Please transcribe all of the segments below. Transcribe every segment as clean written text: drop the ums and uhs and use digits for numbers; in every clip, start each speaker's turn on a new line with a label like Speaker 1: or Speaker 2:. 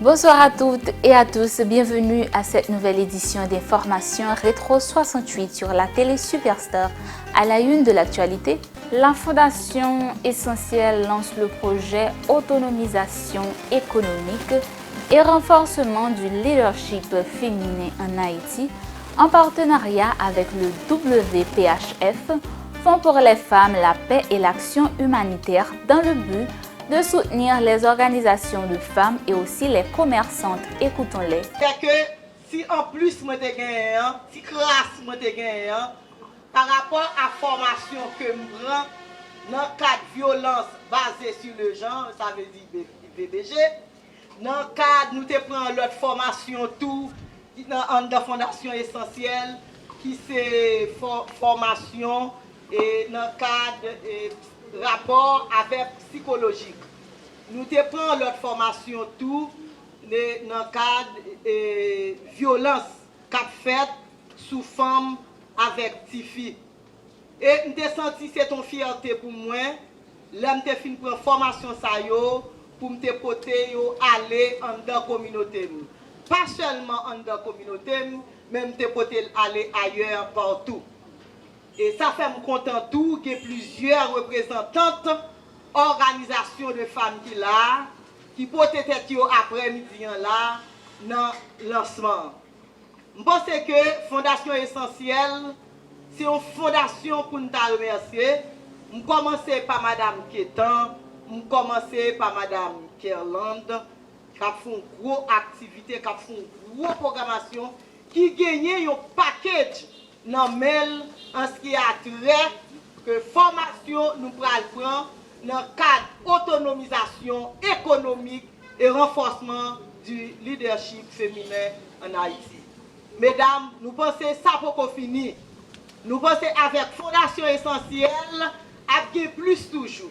Speaker 1: Bonsoir à toutes et à tous, bienvenue à cette nouvelle édition d'Information Rétro 68 sur la télé Superstar. À la une de l'actualité, la Fondation Essentielle lance le projet Autonomisation économique et renforcement du leadership féminin en Haïti en partenariat avec le WPHF, Fonds pour les femmes, la paix et l'action humanitaire dans le but de soutenir les organisations de femmes et aussi les commerçantes. Écoutons-les.
Speaker 2: C'est que si en plus moi te gagné, si classe moi te gagné, par rapport à la formation que je prends dans le cadre de violence basée sur le genre, ça veut dire BBG, dans le cadre nous te prenons l'autre formation tout dans la Fondation Essentielle qui c'est formation et dans le cadre rapport avec psychologique. Nous te prenons l'autre formation tout dans le cadre violence qu'a fait sous forme avec Tifi. Et nous te senti c'est une fierté pour moi. Là nous te fin prendre formation ça yo pour me porter yo aller en dans communauté. Pas seulement en dans communauté, mais me porter aller ailleurs partout. Et ça fait me content tout qu'il y ait plusieurs représentantes, organisations de femmes qui portent tête après-midi là, dans le lancement. Je pense que Fondation Essentielle, c'est une fondation pour nous remercier. Je commence par Madame Kétan, je commence par Madame Kerland, qui font une grosse activité, qui font une grosse programmation, qui gagne un package dans mail en ce qui a trait que formation nous prendre dans le cadre autonomisation économique et renforcement du leadership féminin en Haïti. Mesdames, nous pensons ça pour qu'on finisse. Nous pensons avec Fondation Essentielle, avec plus toujours.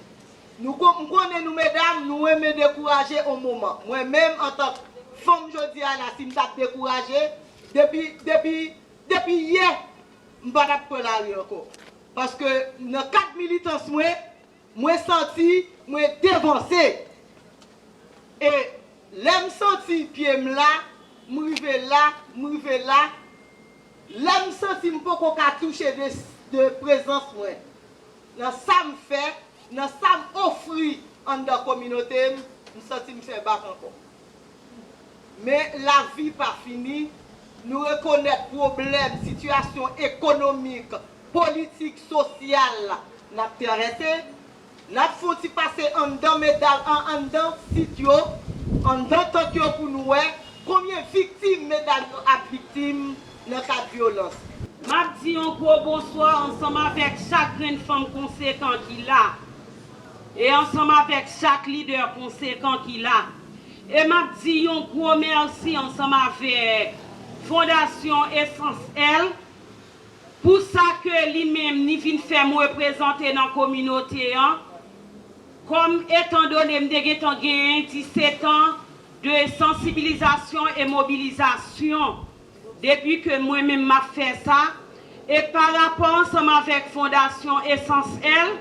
Speaker 2: Nous connaissons, nous, mesdames, nous aimons décourager au moment. Moi-même, en tant que femme, je dis à la si je découragé, depuis hier, je ne vais pas parler encore. Parce que dans 4 militants, moi senti, moi dévancé. Et l'aime senti pied là, m'rivé là, l'aime senti m'poko ka toucher de présence moi. Dans ça me fait, dans ça m'offrir en dans communauté, me senti me faire battre encore. Mais la vie pas finie. Nous reconnaître problèmes, situation économique, politique, sociale, n'a traversé, n'a fait passer en dedans médaille, en dedans sitio, en dedans Tokyo pour nous combien de victimes médailles à victimes dans cas de violence.
Speaker 3: M'a dit un gros bonsoir ensemble avec chaque grande femme conséquente qui l'a et ensemble avec chaque leader conséquent qui l'a. Et m'a dit un gros merci ensemble avec Fondation Essentielle pour ça que lui-même ni vient faire me représenter dans la communauté comme étant donné me gagné 17 ans de sensibilisation et mobilisation depuis que moi-même m'a fait ça et par rapport ensemble avec Fondation Essentielle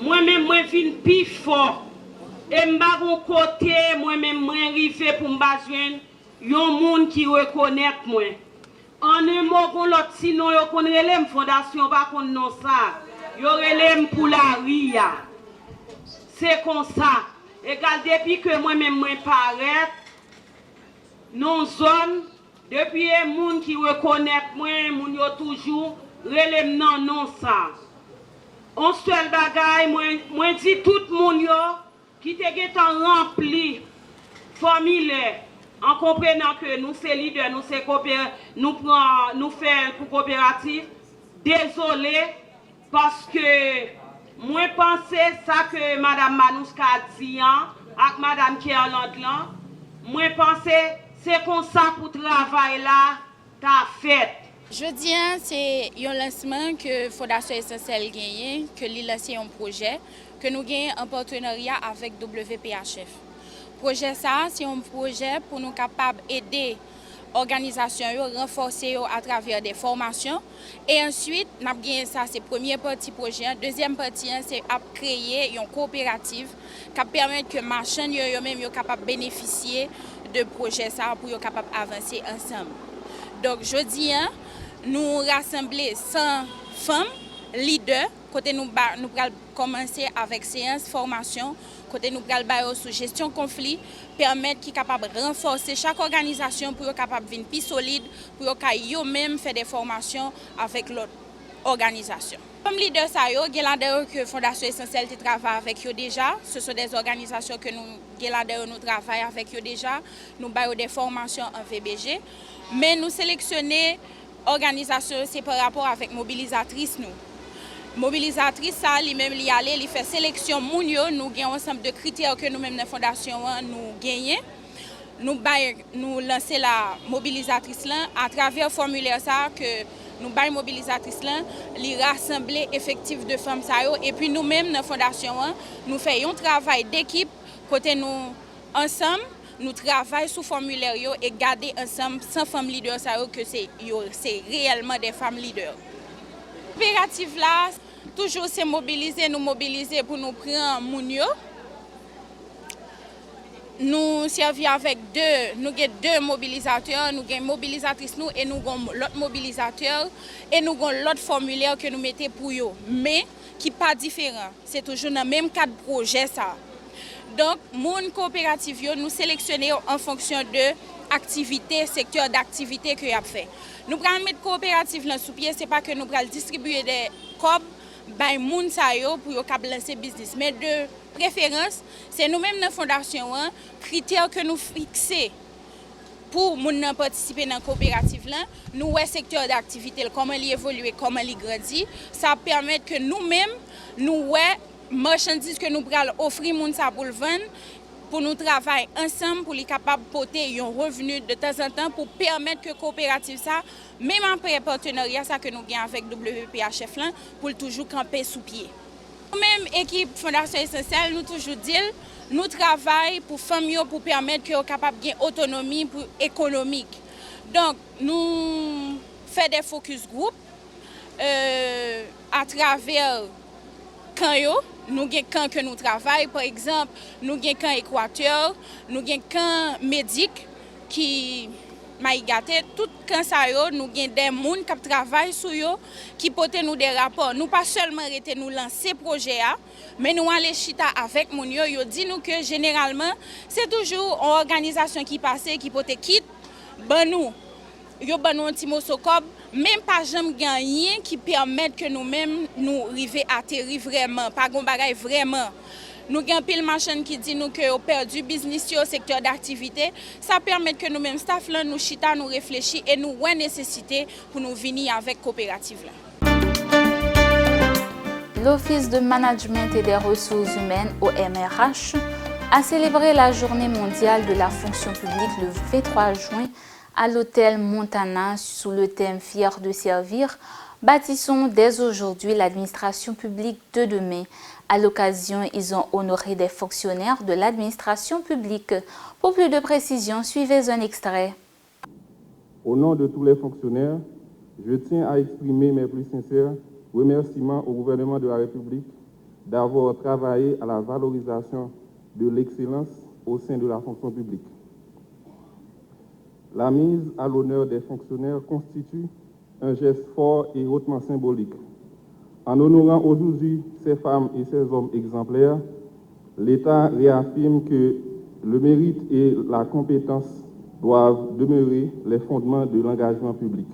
Speaker 3: moi-même moi vinn plus fort et m'ba bon côté moi-même moi arrivé pour m'ba joindre yon moun qui reconnaît moi. En un mot, kon l'autre sinon yo kon relèm fondation pas kon non ça. Yo relèm pour la ria. C'est comme ça. Et depuis que moi-même moi paraît non zone depuis les moun qui reconnaît moi, moun yo toujours relèm non ça. On seul bagay moi dit tout moun yo qui te getan rempli formulaire en comprenant que nous sommes leaders, nous faisons pour coopérative. Désolé parce que moi pensais ça que Madame Manouska a dit avec Madame Kerland, moi pensais c'est comme ça pour travail là t'as fait.
Speaker 4: Jeudi, c'est un lancement que Fondation Essentielle gagne, que lui lancé un projet que nous gagnons en partenariat avec WPHF. Projet ça, c'est un projet pour nous capables d'aider organisation renforcer à travers des formations et ensuite n'a gagné ça c'est première partie projet, deuxième partie c'est à créer une coopérative qui permet que marchand yo même yo capable bénéficier de projet ça pour yo capable avancer ensemble. Donc jeudi nous rassembler 100 femmes leaders côté nous pral commencer avec séance formation côté nous pral bailler sous gestion conflit permettre qui capable renforcer chaque organisation pour capable venir plus solide pour yo même faire des formations avec l'autre organisation. Comme leader ça yo Gelader que Fondation Essentielle travaille avec eux déjà, ce sont des organisations que nous Gelader nous travaille avec eux déjà, nous baillons des formations en VBG, mais nous sélectionner organisation c'est par rapport avec mobilisatrice nous. Mobilisatrice ça lui-même li aller li fait sélection moun yo nous gagnons ensemble de critères que nous même dans fondation nous gagner nous lancer la mobilisatrice là à travers formulaire ça que nous bail mobilisatrice là li rassembler effectif de femmes ça yo et puis nous même dans fondation nous faisons un travail d'équipe côté nous ensemble nous travaillons sous formulaire yo et garder ensemble 100 femmes leaders ça yo que c'est réellement des femmes leaders. Coopérative là toujours c'est nous mobiliser pour nous prendre moun yo. Nous servir avec nous avons deux mobilisateurs, nous avons mobilisatrice nous et nous avons l'autre mobilisateur et nous avons l'autre formulaire que nous mettons pour eux, mais qui pas différent. C'est toujours dans le même cadre projet ça. Donc mon coopérative nous sélectionnons en fonction de activité, secteur d'activité que y a fait. Nous prenons mettre coopérative là sous pied, c'est pas que nous prenons distribuer des cob bay moun sa yo pour yo cap lancer business, mais de préférence, c'est nous-mêmes dans fondation critères que nous fixer pour moun participer dans coopérative là, nous ouais secteur d'activité comment il évolue, comment il grandit, ça permet que nous-mêmes nous ouais marchandises que nous pral offrir moun ça pour le vendre pour nous travailler ensemble pour les capables porter un revenu de temps en temps pour permettre que coopérative ça même après partenariat ça que nous gagnons avec WPHF là pour toujours camper sous pied. Même équipe Fondation Essentielle nous toujours dit nous travaillons pour famille pour permettre que capable gain autonomie pour économique. Donc nous fait des focus group à travers camp nous avons camp que nous travaillons, par exemple, nous avons camp Équateur, nous avons camp Médic qui Maïgate, tout camp ça nous avons des gens qui travaillent sur eux, qui portent nous des rapports. Nous pas seulement arrêter nous lancer projet mais nous allons chita avec mon yo dit nous que généralement c'est toujours une organisation qui passe qui porte quitte ben nous yo ban nous un petit mosocob même pas jamais gagné qui permettent que nous-mêmes nous arriver à atterrir vraiment pas gon bagay vraiment nous avons pile machin qui dit nous que au perdu business au secteur d'activité ça permet que nous-mêmes staff là nous chita nous réfléchir et nous ouais nécessité pour nous venir avec coopérative là.
Speaker 1: L'Office de management et des ressources humaines OMRH a célébré la journée mondiale de la fonction publique le 23 juin à l'hôtel Montana sous le thème Fier de servir, bâtissons dès aujourd'hui l'administration publique de demain. À l'occasion, ils ont honoré des fonctionnaires de l'administration publique. Pour plus de précisions, suivez un extrait.
Speaker 5: Au nom de tous les fonctionnaires, je tiens à exprimer mes plus sincères remerciements au gouvernement de la République d'avoir travaillé à la valorisation de l'excellence au sein de la fonction publique. La mise à l'honneur des fonctionnaires constitue un geste fort et hautement symbolique. En honorant aujourd'hui ces femmes et ces hommes exemplaires, l'État réaffirme que le mérite et la compétence doivent demeurer les fondements de l'engagement public.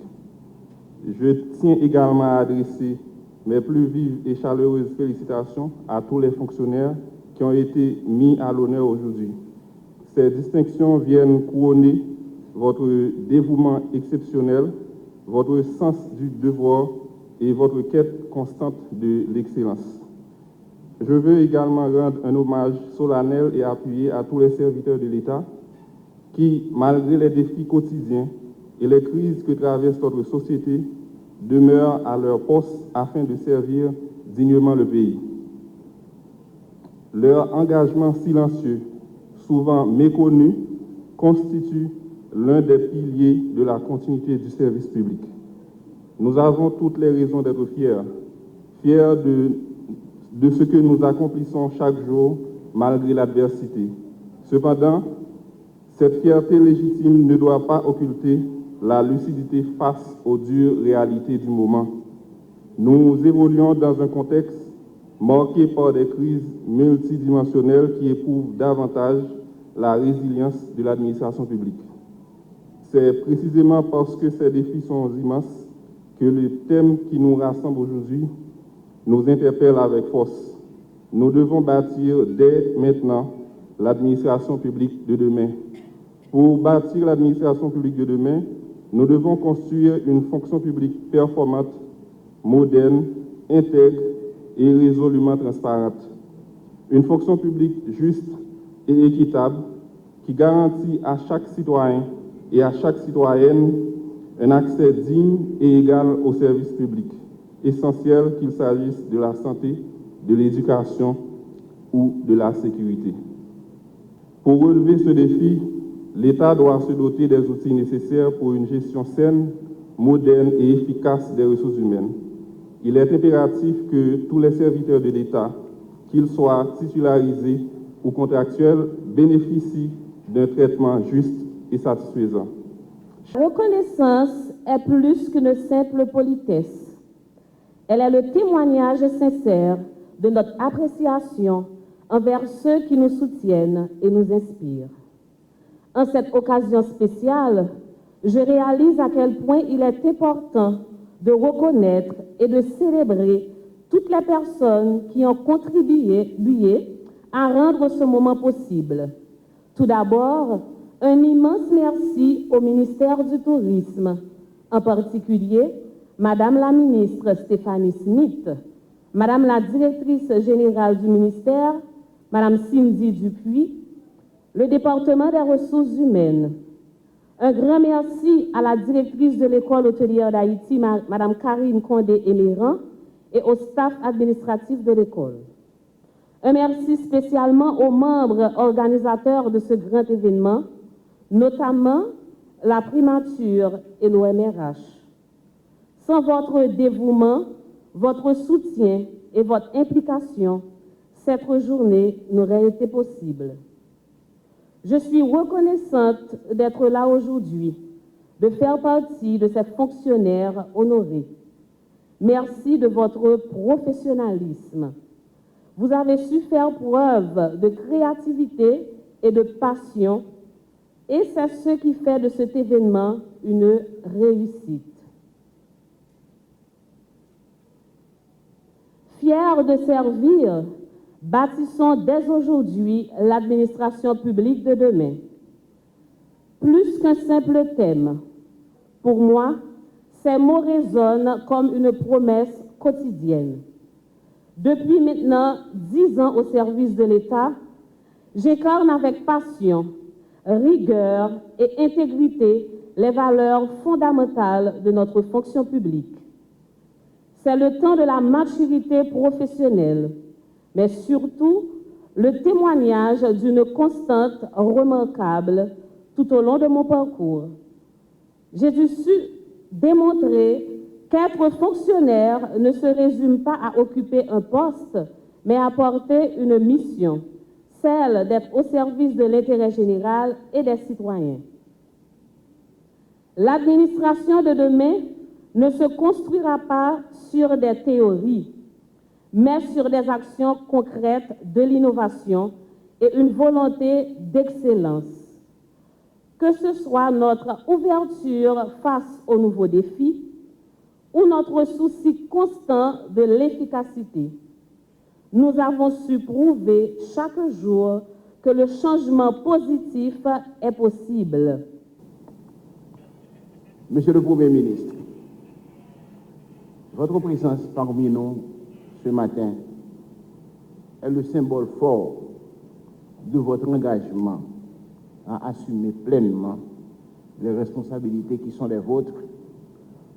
Speaker 5: Je tiens également à adresser mes plus vives et chaleureuses félicitations à tous les fonctionnaires qui ont été mis à l'honneur aujourd'hui. Ces distinctions viennent couronner votre dévouement exceptionnel, votre sens du devoir et votre quête constante de l'excellence. Je veux également rendre un hommage solennel et appuyé à tous les serviteurs de l'État qui, malgré les défis quotidiens et les crises que traverse notre société, demeurent à leur poste afin de servir dignement le pays. Leur engagement silencieux, souvent méconnu, constitue l'un des piliers de la continuité du service public. Nous avons toutes les raisons d'être fiers de ce que nous accomplissons chaque jour malgré l'adversité. Cependant, cette fierté légitime ne doit pas occulter la lucidité face aux dures réalités du moment. Nous évoluons dans un contexte marqué par des crises multidimensionnelles qui éprouvent davantage la résilience de l'administration publique. C'est précisément parce que ces défis sont immenses que le thème qui nous rassemble aujourd'hui nous interpelle avec force. Nous devons bâtir dès maintenant l'administration publique de demain. Pour bâtir l'administration publique de demain, nous devons construire une fonction publique performante, moderne, intègre et résolument transparente. Une fonction publique juste et équitable qui garantit à chaque citoyen et à chaque citoyenne un accès digne et égal aux services publics, essentiel qu'il s'agisse de la santé, de l'éducation ou de la sécurité. Pour relever ce défi, l'État doit se doter des outils nécessaires pour une gestion saine, moderne et efficace des ressources humaines. Il est impératif que tous les serviteurs de l'État, qu'ils soient titularisés ou contractuels, bénéficient d'un traitement juste et satisfaisant.
Speaker 6: La reconnaissance est plus qu'une simple politesse. Elle est le témoignage sincère de notre appréciation envers ceux qui nous soutiennent et nous inspirent. En cette occasion spéciale, je réalise à quel point il est important de reconnaître et de célébrer toutes les personnes qui ont contribué à rendre ce moment possible. Tout d'abord, un immense merci au ministère du Tourisme, en particulier Madame la ministre Stéphanie Smith, Madame la directrice générale du ministère, Madame Cindy Dupuis, le département des ressources humaines. Un grand merci à la directrice de l'école hôtelière d'Haïti, Madame Karine Condé-Éméran, et au staff administratif de l'école. Un merci spécialement aux membres organisateurs de ce grand événement, notamment la primature et l'OMRH. Sans votre dévouement, votre soutien et votre implication, cette journée n'aurait été possible. Je suis reconnaissante d'être là aujourd'hui, de faire partie de ces fonctionnaires honorés. Merci de votre professionnalisme. Vous avez su faire preuve de créativité et de passion, et c'est ce qui fait de cet événement une réussite. Fiers de servir, bâtissons dès aujourd'hui l'administration publique de demain. Plus qu'un simple thème, pour moi, ces mots résonnent comme une promesse quotidienne. Depuis maintenant 10 ans au service de l'État, j'incarne avec passion, rigueur et intégrité les valeurs fondamentales de notre fonction publique. C'est le temps de la maturité professionnelle, mais surtout le témoignage d'une constante remarquable tout au long de mon parcours. J'ai dû démontrer qu'être fonctionnaire ne se résume pas à occuper un poste, mais à porter une mission, celle d'être au service de l'intérêt général et des citoyens. L'administration de demain ne se construira pas sur des théories, mais sur des actions concrètes de l'innovation et une volonté d'excellence. Que ce soit notre ouverture face aux nouveaux défis ou notre souci constant de l'efficacité, nous avons su prouver chaque jour que le changement positif est possible.
Speaker 7: Monsieur le Premier ministre, votre présence parmi nous ce matin est le symbole fort de votre engagement à assumer pleinement les responsabilités qui sont les vôtres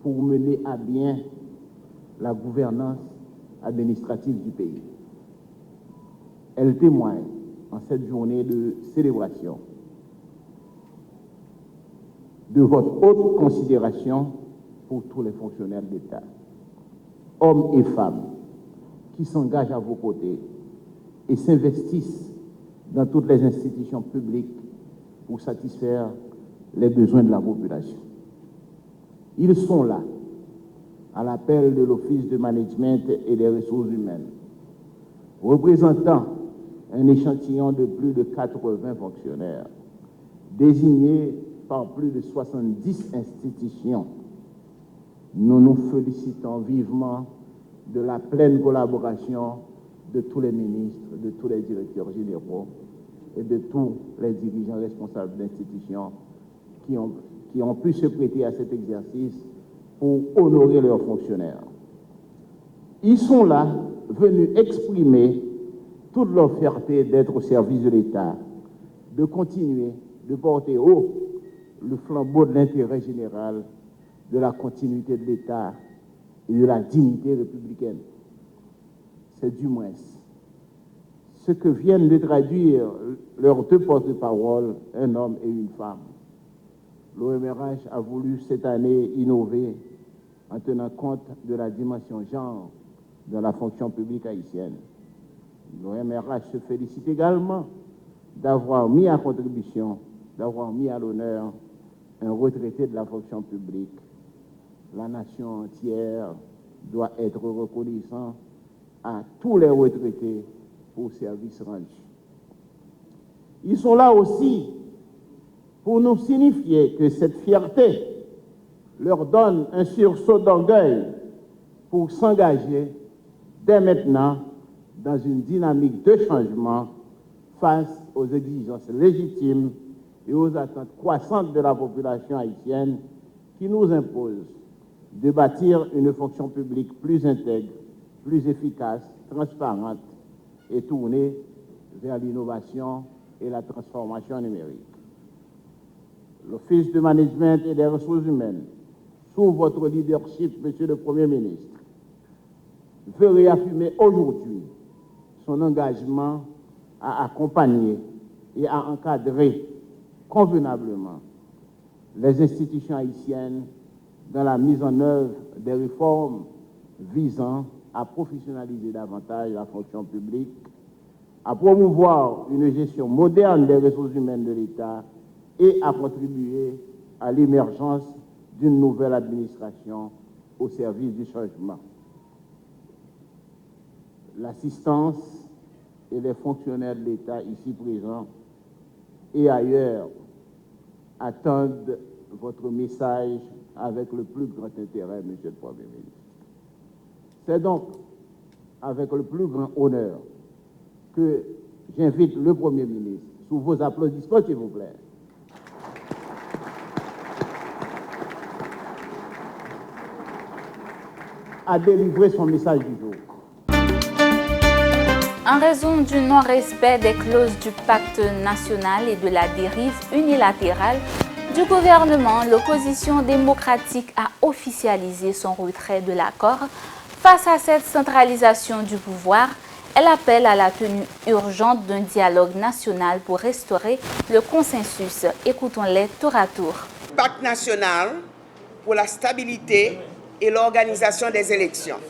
Speaker 7: pour mener à bien la gouvernance administrative du pays. Elle témoigne en cette journée de célébration de votre haute considération pour tous les fonctionnaires de l'État, hommes et femmes qui s'engagent à vos côtés et s'investissent dans toutes les institutions publiques pour satisfaire les besoins de la population. Ils sont là, à l'appel de l'Office de management et des ressources humaines, représentant un échantillon de plus de 80 fonctionnaires, désignés par plus de 70 institutions. Nous nous félicitons vivement de la pleine collaboration de tous les ministres, de tous les directeurs généraux et de tous les dirigeants responsables d'institutions qui ont pu se prêter à cet exercice pour honorer leurs fonctionnaires. Ils sont là, venus exprimer toute leur fierté d'être au service de l'État, de continuer de porter haut le flambeau de l'intérêt général, de la continuité de l'État et de la dignité républicaine. C'est du moins ce que viennent de traduire leurs deux porte-parole, un homme et une femme. L'OMRH a voulu cette année innover en tenant compte de la dimension genre dans la fonction publique haïtienne. L'OMRH se félicite également d'avoir mis à contribution, d'avoir mis à l'honneur un retraité de la fonction publique. La nation entière doit être reconnaissante à tous les retraités pour service rendu. Ils sont là aussi pour nous signifier que cette fierté leur donne un sursaut d'orgueil pour s'engager dès maintenant dans une dynamique de changement face aux exigences légitimes et aux attentes croissantes de la population haïtienne qui nous imposent de bâtir une fonction publique plus intègre, plus efficace, transparente et tournée vers l'innovation et la transformation numérique. L'Office de management et des ressources humaines, sous votre leadership, Monsieur le Premier ministre, veut réaffirmer aujourd'hui son engagement à accompagner et à encadrer convenablement les institutions haïtiennes dans la mise en œuvre des réformes visant à professionnaliser davantage la fonction publique, à promouvoir une gestion moderne des ressources humaines de l'État et à contribuer à l'émergence d'une nouvelle administration au service du changement. L'assistance et les fonctionnaires de l'État ici présents et ailleurs attendent votre message avec le plus grand intérêt, Monsieur le Premier ministre. C'est donc avec le plus grand honneur que j'invite le Premier ministre, sous vos applaudissements, s'il vous plaît, à délivrer son message du jour.
Speaker 1: En raison du non-respect des clauses du pacte national et de la dérive unilatérale du gouvernement, l'opposition démocratique a officialisé son retrait de l'accord. Face à cette centralisation du pouvoir, elle appelle à la tenue urgente d'un dialogue national pour restaurer le consensus. Écoutons-les tour à tour.
Speaker 8: Pacte national pour la stabilité et l'organisation des élections.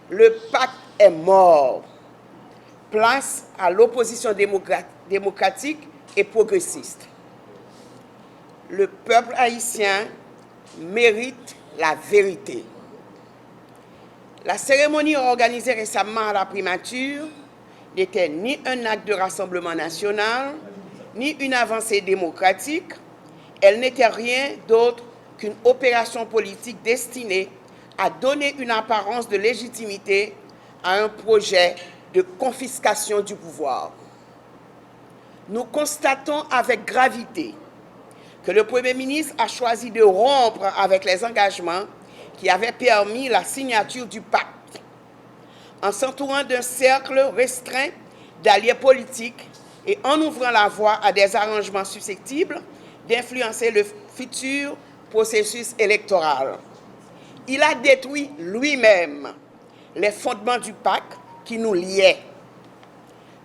Speaker 8: Le pacte est mort. Place à l'opposition démocratique et progressiste. Le peuple haïtien mérite la vérité. La cérémonie organisée récemment à la primature n'était ni un acte de rassemblement national, ni une avancée démocratique. Elle n'était rien d'autre qu'une opération politique destinée à donner une apparence de légitimité à un projet de confiscation du pouvoir. Nous constatons avec gravité que le Premier ministre a choisi de rompre avec les engagements qui avaient permis la signature du pacte, en s'entourant d'un cercle restreint d'alliés politiques et en ouvrant la voie à des arrangements susceptibles d'influencer le futur processus électoral. Il a détruit lui-même les fondements du pacte qui nous liaient.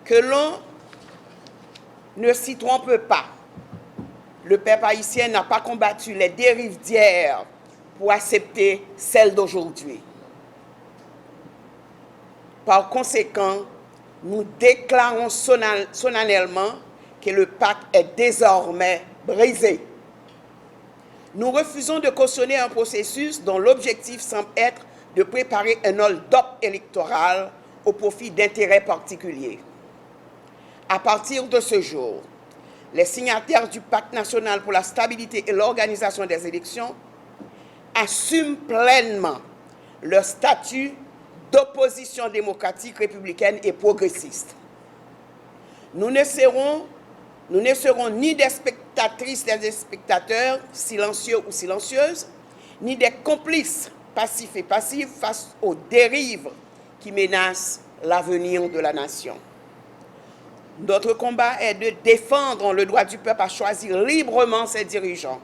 Speaker 8: Que l'on ne s'y trompe pas. le peuple haïtien n'a pas combattu les dérives d'hier pour accepter celles d'aujourd'hui. Par conséquent, nous déclarons solennellement que le pacte est désormais brisé. Nous refusons de cautionner un processus dont l'objectif semble être de préparer un hold-up électoral au profit d'intérêts particuliers. À partir de ce jour, les signataires du Pacte national pour la stabilité et l'organisation des élections assument pleinement leur statut d'opposition démocratique, républicaine et progressiste. Nous ne serons ni des spectatrices et des spectateurs silencieux ou silencieuses, ni des complices passifs et passifs face aux dérives qui menacent l'avenir de la nation. Notre combat est de défendre le droit du peuple à choisir librement ses dirigeants,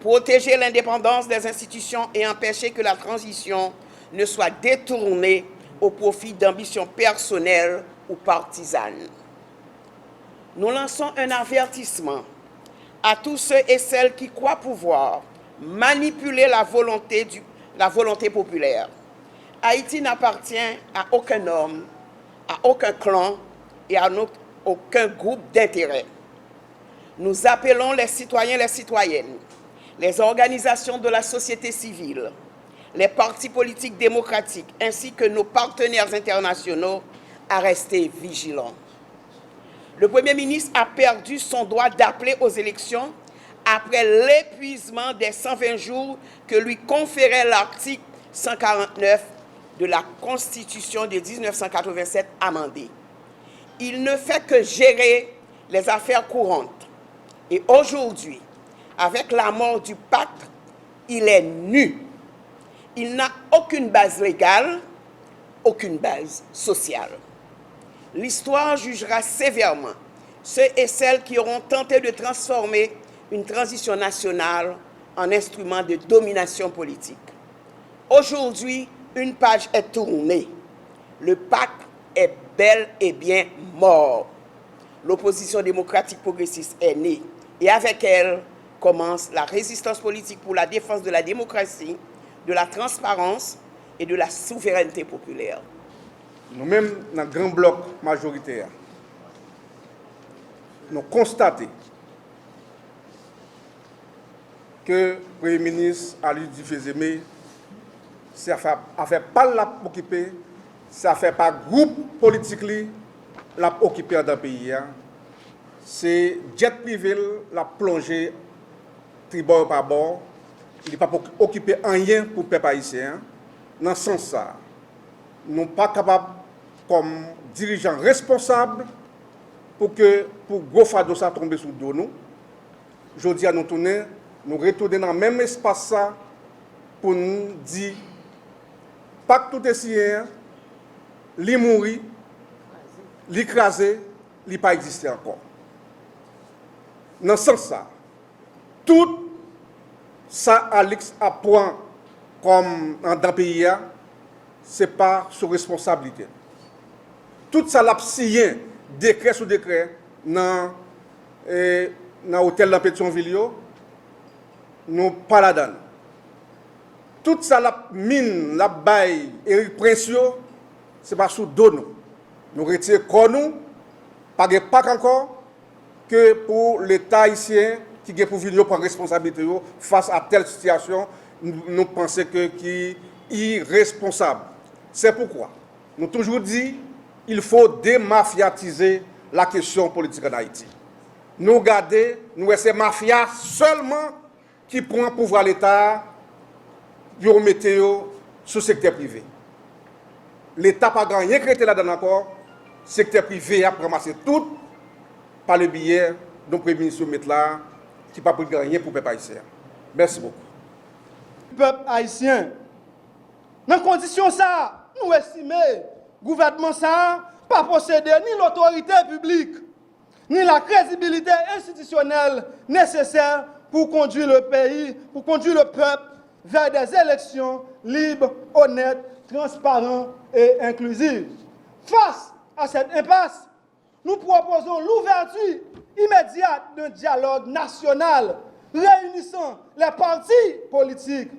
Speaker 8: protéger l'indépendance des institutions et empêcher que la transition ne soit détournée au profit d'ambitions personnelles ou partisanes. Nous lançons un avertissement à tous ceux et celles qui croient pouvoir manipuler la volonté populaire. Haïti n'appartient à aucun homme, à aucun clan et à aucun groupe d'intérêt. Nous appelons les citoyens et les citoyennes, les organisations de la société civile, les partis politiques démocratiques ainsi que nos partenaires internationaux à rester vigilants. Le Premier ministre a perdu son droit d'appeler aux élections après l'épuisement des 120 jours que lui conférait l'article 149 de la Constitution de 1987 amendée. Il ne fait que gérer les affaires courantes. Et aujourd'hui, avec la mort du pacte, il est nu. Il n'a aucune base légale, aucune base sociale. L'histoire jugera sévèrement ceux et celles qui auront tenté de transformer une transition nationale en instrument de domination politique. Aujourd'hui, une page est tournée. Le pacte est bel et bien mort. L'opposition démocratique progressiste est née et avec elle commence la résistance politique pour la défense de la démocratie, de la transparence et de la souveraineté populaire.
Speaker 9: Nous-mêmes, dans le grand bloc majoritaire, nous constatons que le Premier ministre Ali Dufézémé, ça fait pas l'occuper, ça fait pas groupe politique l'a occupé dans le pays. C'est jet privé l'a plongé tribord par bord. Il n'est pas occupé rien pour le peuple haïtien. Dans ce sens, nous ne sommes pas capables, comme dirigeants responsables, pour gros fardeau ça tombe sous le dos nous. Je dis à nous tourner, nous retourner dans le même espace ça pour nous dire pas que tout est si, li mourir, l'écraser, li pas exister encore. Dans ce sens, tout ça, Alex apprend comme dans le pays, ce n'est pas sous responsabilité. Tout ça, l'a signé, décret sous décret, dans l'hôtel de Pétionville, nous pas là-dedans. Tout ça, la mine, la baille, Éric Princio, ce n'est pas sous dos nous. Nous retirons corps nous, pas encore, que pour l'État haïtien qui est pour venir prendre responsabilité face à telle situation, nous pensons que qui est irresponsable. C'est pourquoi nous toujours dit il faut démafiatiser la question politique en Haïti. Nous garder, nous c'est mafia seulement qui prend pouvoir l'État pour mettre sous secteur privé. L'État n'a pas rien créé là-dedans encore. Le secteur privé a ramassé tout par le biais de Premier ministre là qui n'a pas pris rien pour le peuple haïtien. Merci beaucoup.
Speaker 10: Le peuple haïtien, dans les conditions ça, nous estimons que le gouvernement ça pas posséder ni l'autorité publique, ni la crédibilité institutionnelle nécessaire pour conduire le pays, pour conduire le peuple vers des élections libres, honnêtes, transparentes et inclusives. Face à cette impasse, nous proposons l'ouverture immédiate d'un dialogue national réunissant les partis politiques,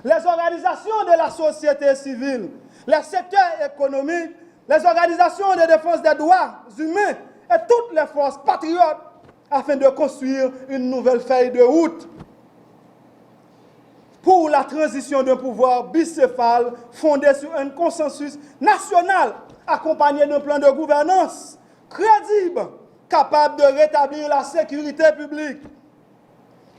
Speaker 10: les organisations de la société civile, les secteurs économiques, les organisations de défense des droits humains et toutes les forces patriotes afin de construire une nouvelle feuille de route pour la transition d'un pouvoir bicéphale fondé sur un consensus national accompagné d'un plan de gouvernance crédible, capable de rétablir la sécurité publique,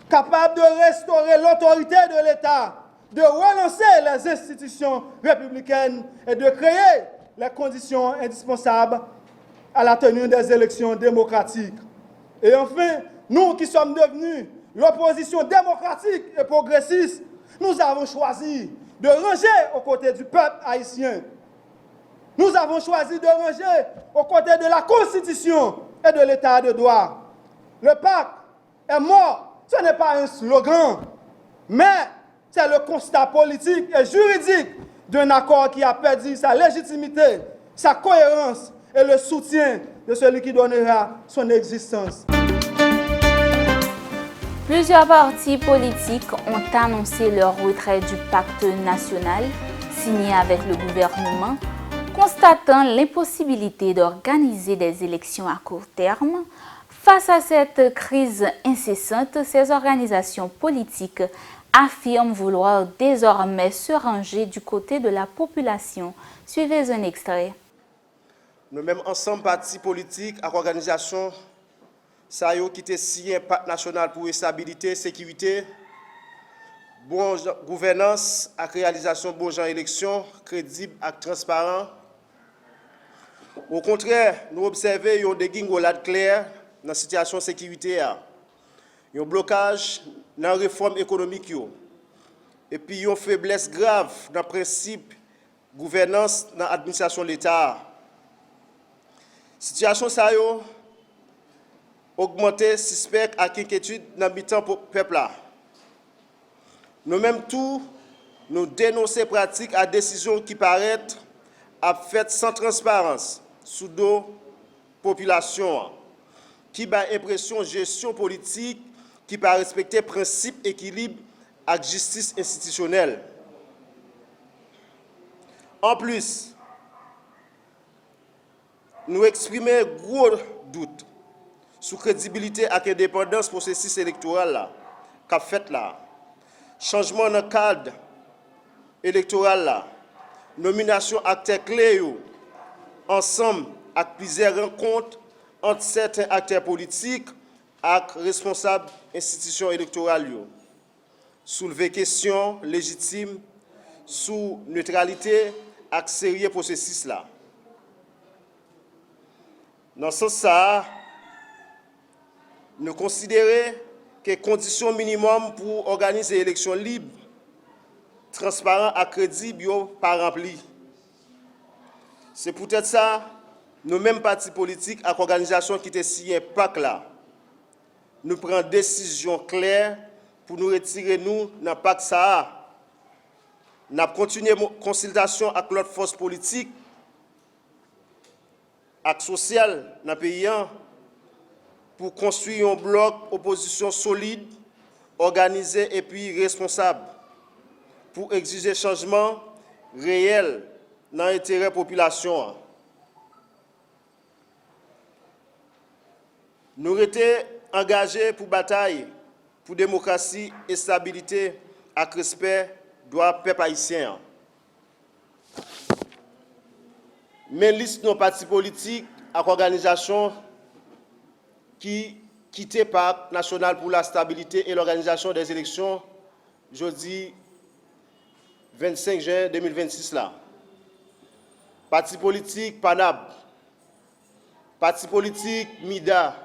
Speaker 10: capable de restaurer l'autorité de l'État, de relancer les institutions républicaines et de créer les conditions indispensables à la tenue des élections démocratiques. Et enfin, nous qui sommes devenus l'opposition démocratique et progressiste, nous avons choisi de ranger aux côtés du peuple haïtien. Nous avons choisi de ranger aux côtés de la Constitution et de l'État de droit. Le pacte est mort, ce n'est pas un slogan, mais c'est le constat politique et juridique d'un accord qui a perdu sa légitimité, sa cohérence et le soutien de celui qui donnera son existence.
Speaker 1: Plusieurs partis politiques ont annoncé leur retrait du pacte national signé avec le gouvernement, constatant l'impossibilité d'organiser des élections à court terme. Face à cette crise incessante, ces organisations politiques affirment vouloir désormais se ranger du côté de la population. Suivez un extrait.
Speaker 11: Nous mêmes ensemble partis politiques et organisations ça y est qui signé un pacte national pour la stabilité, sécurité, bonne gouvernance et réalisation de bonnes élections crédibles et transparentes. Au contraire, nous observons une dégringolade claire dans la situation de sécurité, un blocage dans la réforme économique et puis une faiblesse grave dans le principe de gouvernance dans l'administration de l'État. La situation ça y est augmenter suspect à inquiétude dans l'habitant peuple là. Nous-mêmes tous, nous dénonçons pratiques à décision qui paraissent à fait sans transparence sous dos population, qui a impression gestion politique qui pas respecter principe équilibre et justice institutionnelle. En plus, nous exprimons gros doutes sous crédibilité et indépendance processus électoral là qu'a fait là. Changement dans le cadre électoral là. Nomination acteurs clés ensemble avec plusieurs rencontres entre certains acteurs politiques et responsables institutions électorales. Soulever questions légitimes sous neutralité et sérieux processus là. Dans ce sens, nous considérons que les conditions minimum pour organiser une élection libre, transparente et crédible ne sont pas remplies. C'est peut-être ça, nous mêmes partis politiques et organisations qui ont signé un pacte là, nous prenons une décision claire pour nous retirer nous dans le pacte ça. Nous avons continué la consultation avec l'autre force politique et sociale dans le pays pour construire un bloc opposition solide, organisé et puis responsable, pour exiger changement réel dans l'intérêt de la population. Nous étions engagés pour bataille, pour démocratie et stabilité, avec respect droit peuple haïtien. Mais liste nos partis politiques et organisations qui quittait le Pacte national pour la stabilité et l'organisation des élections jeudi 25 juin 2026 là. Parti politique PANAB, parti politique MIDA,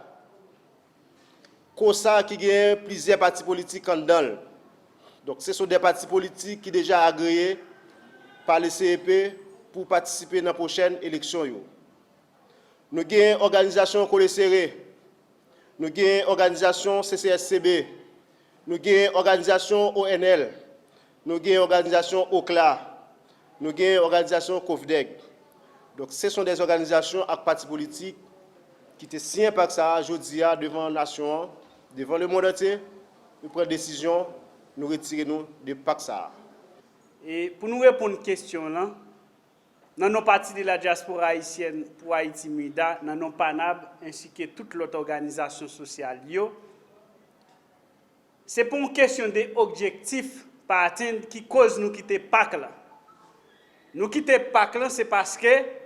Speaker 11: COSA qui gagne plusieurs partis politiques en dedans. Donc ce sont des partis politiques qui sont déjà agréés par le CEP pour participer dans la prochaine élection. Nous avons une organisation collée serrée. Nous avons une organisation CCSCB, nous avons une organisation ONL, nous avons une organisation OCLA, nous avons une organisation COFDEG. Donc ce sont des organisations avec partis politiques qui était si impact ça, aujourd'hui, devant la nation, devant le monde entier, nous prenons décision, nous retirons de pacte ça.
Speaker 12: Et pour nous répondre à cette question là, dans nos partis de la diaspora haïtienne pour Haïti MUDA, dans nos PANAB, ainsi que toute l'autre organisation sociale, c'est pour une question d'objectifs par atteindre qui cause nous quitter PAC là. Nous quitter PAC là, c'est parce que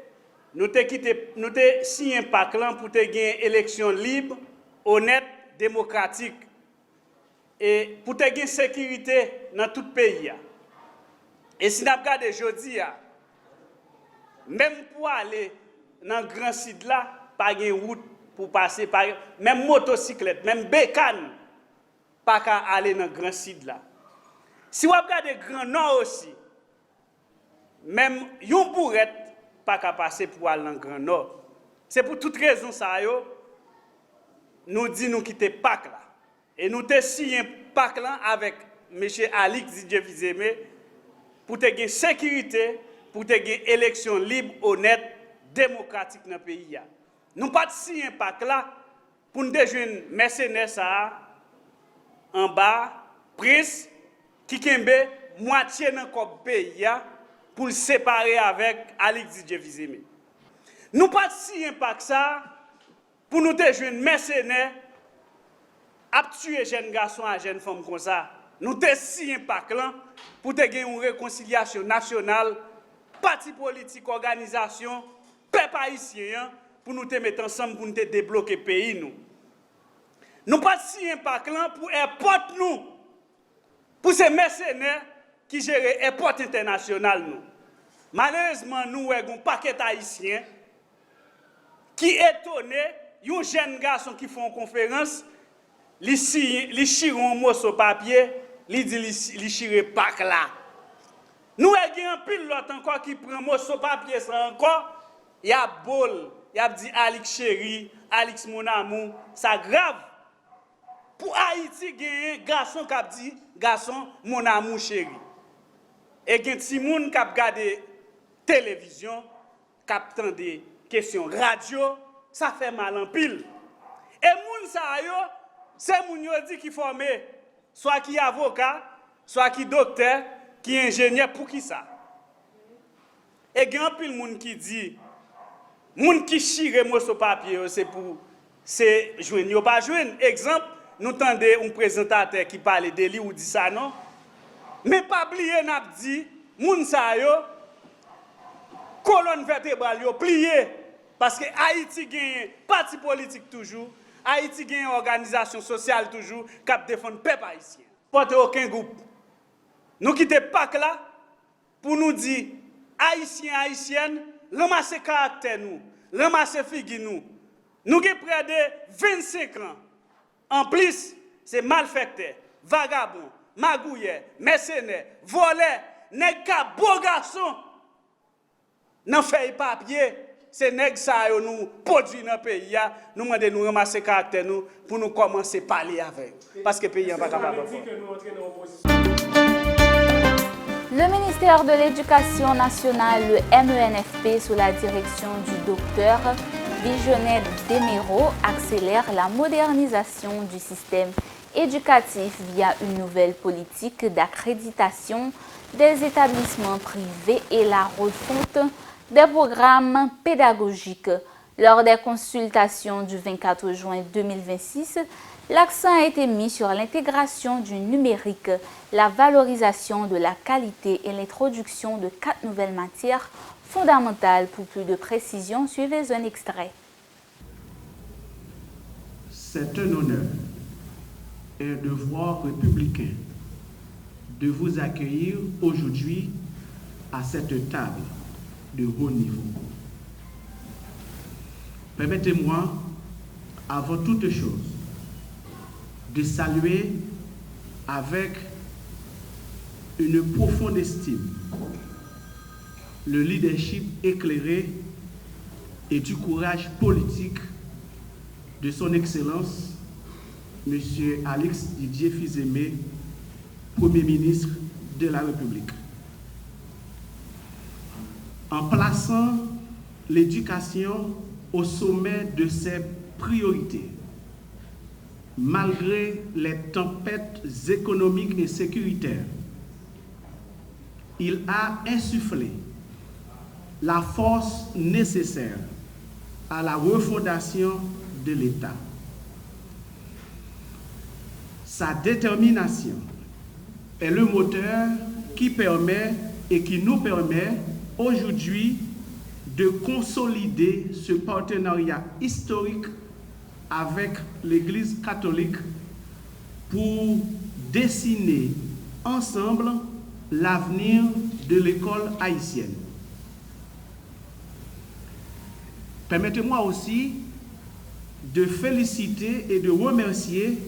Speaker 12: nous avons signé un PAC là pour gagner une élection libre, honnête, démocratique et pour gagner sécurité dans tout le pays. Et si nous regardons aujourd'hui, même pour aller dans le grand site là, pas de route pour passer, par même motocyclette, même bécane, pas qu'à aller dans le grand site là. Si vous regardez le Grand Nord aussi, même yon bourrette, pas qu'à passer pour aller dans le Grand Nord. C'est pour toute raison ça, nous disons nous quitter PAC là. Et nous avons signé PAC là avec M. Alix Didier Fils-Aimé pour te gagner sécurité, pour te gagner élection libre, honnête, démocratique dans le pays. Nous pas signé PAC là pour nous déjouer mercenaires ça en bas, prince qui kembe moitié dans le pays pour le séparer avec Alix Didier Fils-Aimé. Nous pas signé PAC ça pour nous déjouer mercenaires à tuer jeunes garçons et jeunes femmes comme ça. Nous avons signé PAC là pour te gagner une réconciliation nationale, parti politique, organisation, peuple haïtien, pour nous te mettre ensemble pour nous te débloquer le pays. Nous n'avons pas signé PAC là pour importer nous, pour ces mercenaires qui gèrent l'airport international. Nous. Malheureusement, nous avons un paquet haïtien qui est étonné, un jeune garçon qui font une conférence, li chire un mot sur papier, li dit li chire PAC là. Nous avons un pile l'autre encore qui prend un mot sur papier ça encore, il y a bol, il y a dit Alix chéri, Alix mon amour, ça grave. Pour Haïti gagner garçon qui dit garçon mon amour chéri. Et gen ti moun qui regarde télévision, qui entend des questions radio, ça fait mal en pile. Et moun sa yo, c'est moun yo dit qui formé, soit qui avocat, soit qui docteur, qui ingénieur pour qui ça. Et gen pile moun qui dit moun qui chire mo sur papier c'est pour c'est joindre yo pas joindre. Exemple, nous tendez un présentateur qui parle de lui ou dit ça non. Mais pas oublier n'a dit moun sa yo colonne vertébrale yo plié parce que Haïti gagne parti politique toujours, Haïti gagne organisation sociale toujours qui défend le peuple haïtien. Pas aucun groupe. Nous quittons PAC là pour nous dire haïtiens haïtiennes ramasser caractère nous, ramasser figue nous. Nous avons près de 25 ans. En plus, c'est malfaiteur, vagabond, magouilleur, mercenaire, voleur, nèg ka beau garçon. Nan feuille papier, c'est nèg ça yo nous produit dans pays ya, nous demander nous ramasser caractère nous pour nous commencer à parler avec. Parce que pays pas capable.
Speaker 1: Le ministère de l'Éducation nationale, le MENFP, sous la direction du docteur Visionnaire Demiro, accélère la modernisation du système éducatif via une nouvelle politique d'accréditation des établissements privés et la refonte des programmes pédagogiques. Lors des consultations du 24 juin 2026, l'accent a été mis sur l'intégration du numérique, la valorisation de la qualité et l'introduction de 4 nouvelles matières fondamentales. Pour plus de précision, suivez un extrait.
Speaker 13: C'est un honneur et un devoir républicain de vous accueillir aujourd'hui à cette table de haut niveau. Permettez-moi, avant toute chose, de saluer avec une profonde estime le leadership éclairé et du courage politique de son Excellence, M. Alix Didier Fils-Aimé, Premier ministre de la République. En plaçant l'éducation au sommet de ses priorité, malgré les tempêtes économiques et sécuritaires. Il a insufflé la force nécessaire à la refondation de l'État. Sa détermination est le moteur qui permet et qui nous permet aujourd'hui de consolider ce partenariat historique avec l'Église catholique pour dessiner ensemble l'avenir de l'école haïtienne. Permettez-moi aussi de féliciter et de remercier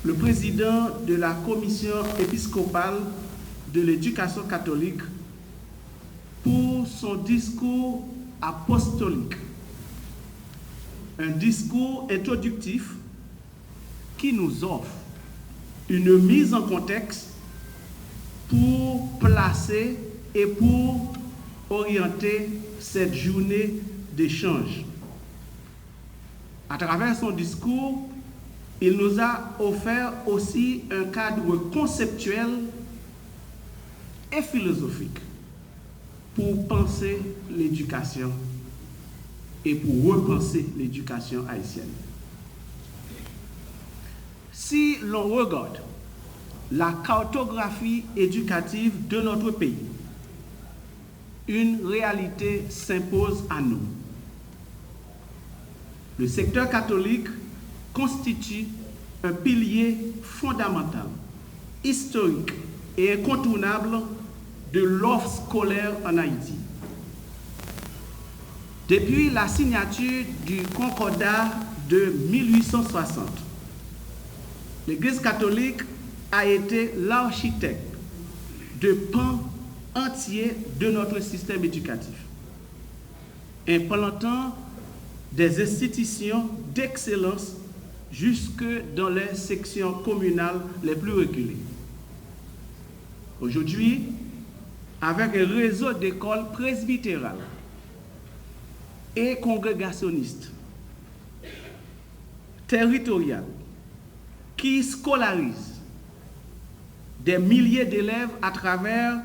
Speaker 13: le président de la commission épiscopale de l'éducation catholique pour son discours apostolique. Un discours introductif qui nous offre une mise en contexte pour placer et pour orienter cette journée d'échange. À travers son discours, il nous a offert aussi un cadre conceptuel et philosophique pour penser l'éducation et pour repenser l'éducation haïtienne. Si l'on regarde la cartographie éducative de notre pays, une réalité s'impose à nous. Le secteur catholique constitue un pilier fondamental, historique et incontournable de l'offre scolaire en Haïti. Depuis la signature du Concordat de 1860, l'Église catholique a été l'architecte de pans entiers de notre système éducatif, implantant des institutions d'excellence jusque dans les sections communales les plus reculées. Aujourd'hui, avec un réseau d'écoles presbytérales et congrégationnistes, territoriales, qui scolarisent des milliers d'élèves à travers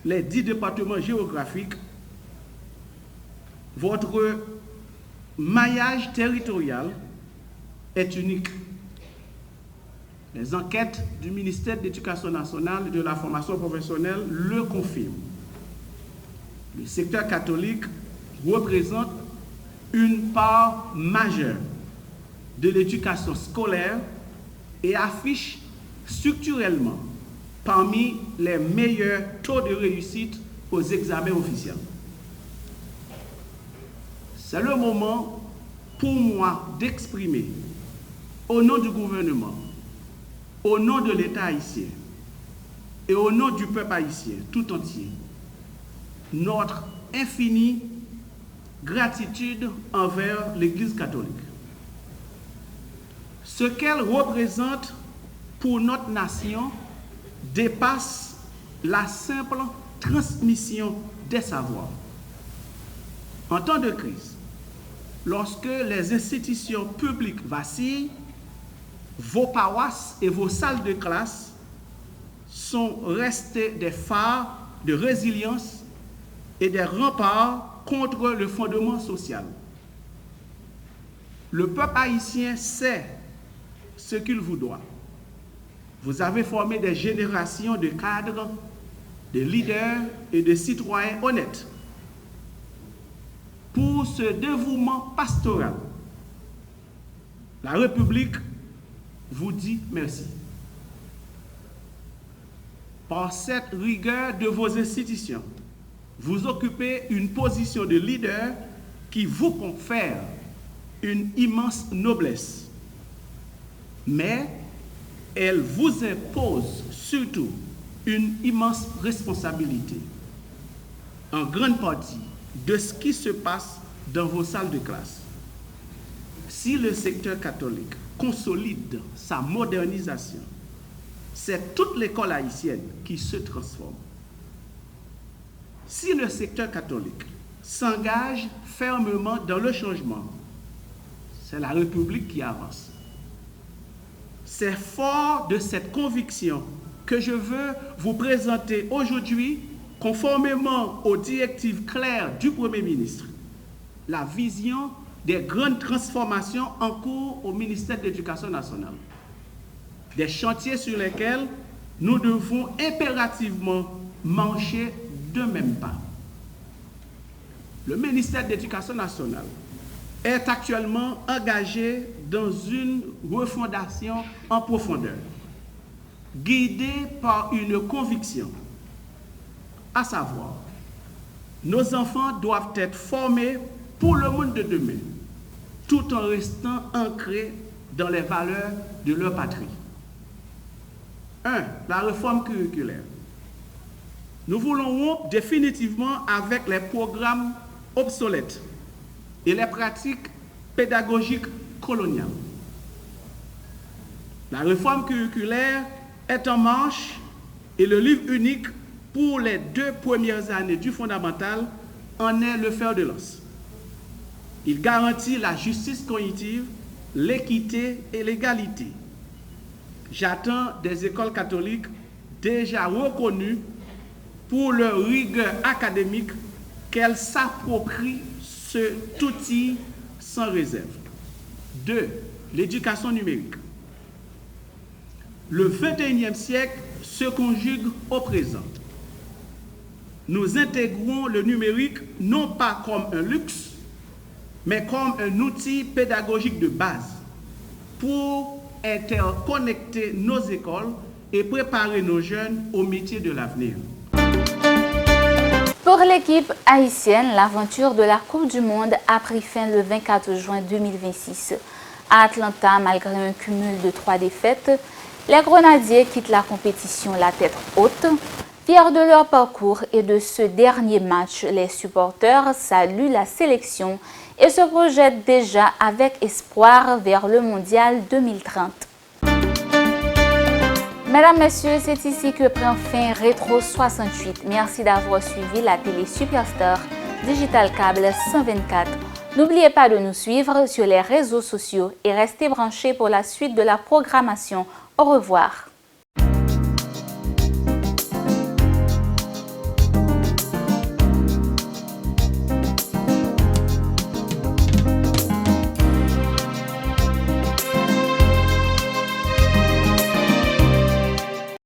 Speaker 13: les 10 départements géographiques, votre maillage territorial est unique. Les enquêtes du ministère de l'Éducation nationale et de la formation professionnelle le confirment. Le secteur catholique représente une part majeure de l'éducation scolaire et affiche structurellement parmi les meilleurs taux de réussite aux examens officiels. C'est le moment pour moi d'exprimer, au nom du gouvernement, au nom de l'État haïtien et au nom du peuple haïtien tout entier, notre infinie gratitude envers l'Église catholique. Ce qu'elle représente pour notre nation dépasse la simple transmission des savoirs. En temps de crise, lorsque les institutions publiques vacillent, vos paroisses et vos salles de classe sont restées des phares de résilience et des remparts contre le fondement social. Le peuple haïtien sait ce qu'il vous doit. Vous avez formé des générations de cadres, de leaders et de citoyens honnêtes. Pour ce dévouement pastoral, la République vous dit merci. Par cette rigueur de vos institutions, vous occupez une position de leader qui vous confère une immense noblesse. Mais elle vous impose surtout une immense responsabilité, en grande partie de ce qui se passe dans vos salles de classe. Si le secteur catholique consolide sa modernisation, c'est toute l'école haïtienne qui se transforme. Si le secteur catholique s'engage fermement dans le changement, c'est la République qui avance. C'est fort de cette conviction que je veux vous présenter aujourd'hui, conformément aux directives claires du Premier ministre, la vision des grandes transformations en cours au ministère de l'Éducation nationale. Des chantiers sur lesquels nous devons impérativement marcher de même pas. Le ministère de l'Éducation nationale est actuellement engagé dans une refondation en profondeur, guidé par une conviction, à savoir, nos enfants doivent être formés pour le monde de demain, tout en restant ancrés dans les valeurs de leur patrie. 1. La réforme curriculaire. Nous voulons rompre définitivement avec les programmes obsolètes et les pratiques pédagogiques coloniales. La réforme curriculaire est en marche et le livre unique pour les 2 premières années du fondamental en est le fer de lance. Il garantit la justice cognitive, l'équité et l'égalité. J'attends des écoles catholiques déjà reconnues pour leur rigueur académique qu'elles s'approprient cet outil sans réserve. 2. L'éducation numérique. Le 21e siècle se conjugue au présent. Nous intégrons le numérique non pas comme un luxe, mais comme un outil pédagogique de base pour interconnecter nos écoles et préparer nos jeunes au métier de l'avenir.
Speaker 1: Pour l'équipe haïtienne, l'aventure de la Coupe du Monde a pris fin le 24 juin 2026. À Atlanta, malgré un cumul de 3 défaites, les Grenadiers quittent la compétition la tête haute. Fiers de leur parcours et de ce dernier match, les supporters saluent la sélection et se projettent déjà avec espoir vers le Mondial 2030. Mesdames, Messieurs, c'est ici que prend fin Rétro 68. Merci d'avoir suivi la télé Superstar Digital Câble 124. N'oubliez pas de nous suivre sur les réseaux sociaux et restez branchés pour la suite de la programmation. Au revoir.